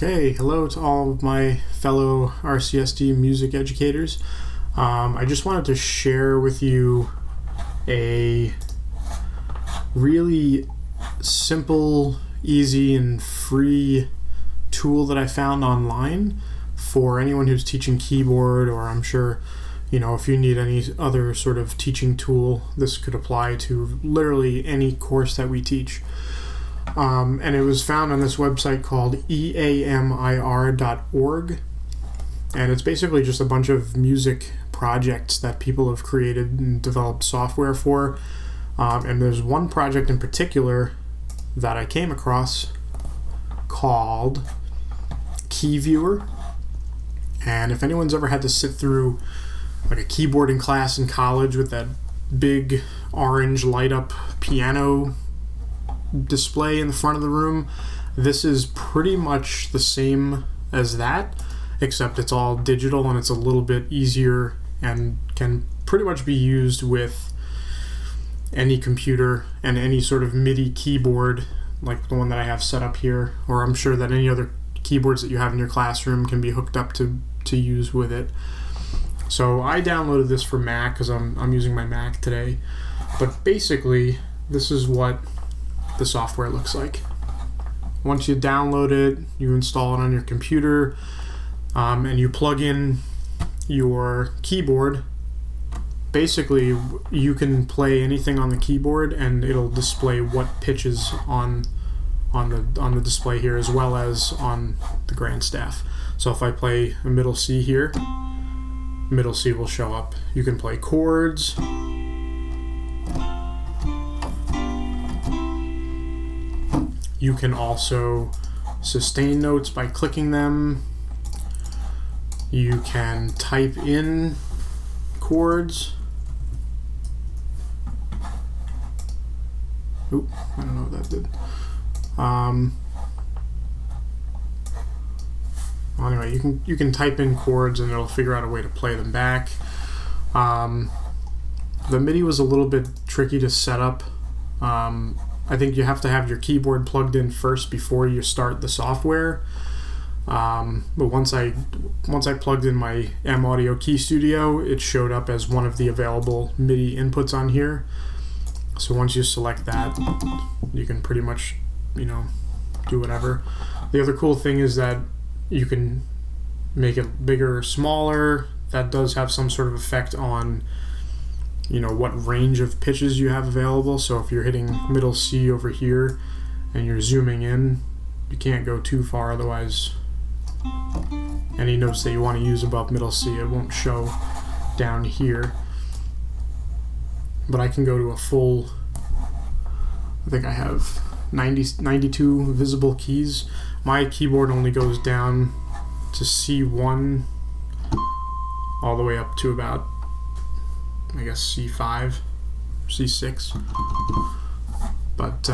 Okay, hello to all of my fellow RCSD music educators. I just wanted to share with you a really simple, easy, and free tool that I found online for anyone who's teaching keyboard, or I'm sure, if you need any other sort of teaching tool, this could apply to literally any course that we teach. And it was found on this website called eamir.org, and it's basically just a bunch of music projects that people have created and developed software for. And there's one project in particular that I came across called KeyViewer. And if anyone's ever had to sit through like a keyboarding class in college with that big orange light up piano display in the front of the room, this is pretty much the same as that, except it's all digital and it's a little bit easier and can pretty much be used with any computer and any sort of MIDI keyboard like the one that I have set up here, or I'm sure that any other keyboards that you have in your classroom can be hooked up to use with it. So I downloaded this for Mac because I'm using my Mac today, but basically this is what the software looks like. Once you download it, you install it on your computer, and you plug in your keyboard. Basically, you can play anything on the keyboard and it'll display what pitches on the display here, as well as on the grand staff. So if I play a middle C here, middle C will show up. You can play chords. You can also sustain notes by clicking them. You can type in chords. Oop, I don't know what that did. Anyway, you can type in chords and it'll figure out a way to play them back. The MIDI was a little bit tricky to set up. I think you have to have your keyboard plugged in first before you start the software. But once I plugged in my M Audio Key Studio, it showed up as one of the available MIDI inputs on here. So once you select that, you can pretty much, do whatever. The other cool thing is that you can make it bigger or smaller. That does have some sort of effect on what range of pitches you have available. So if you're hitting middle C over here and you're zooming in, you can't go too far, otherwise any notes that you want to use above middle C, it won't show down here. But I can go to a full, I think I have 92 visible keys. My keyboard only goes down to C1 all the way up to about, I guess, C5, C6. But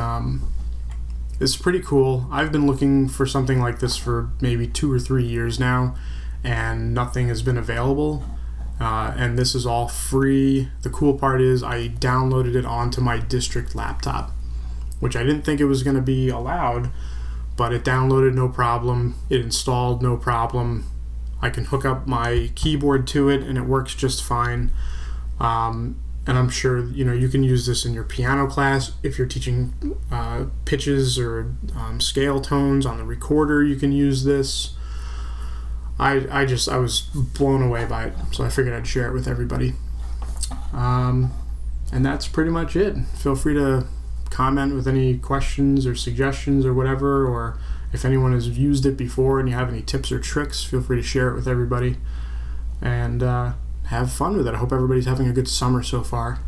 it's pretty cool. I've been looking for something like this for maybe 2 or 3 years now, and nothing has been available. And this is all free. The cool part is I downloaded it onto my district laptop, which I didn't think it was going to be allowed, but it downloaded no problem. It installed no problem. I can hook up my keyboard to it and it works just fine. And I'm sure you can use this in your piano class if you're teaching pitches or scale tones on the recorder. You can use this. I was blown away by it, so I figured I'd share it with everybody. And that's pretty much it. Feel free to comment with any questions or suggestions or whatever, or if anyone has used it before and you have any tips or tricks, feel free to share it with everybody. And have fun with it. I hope everybody's having a good summer so far.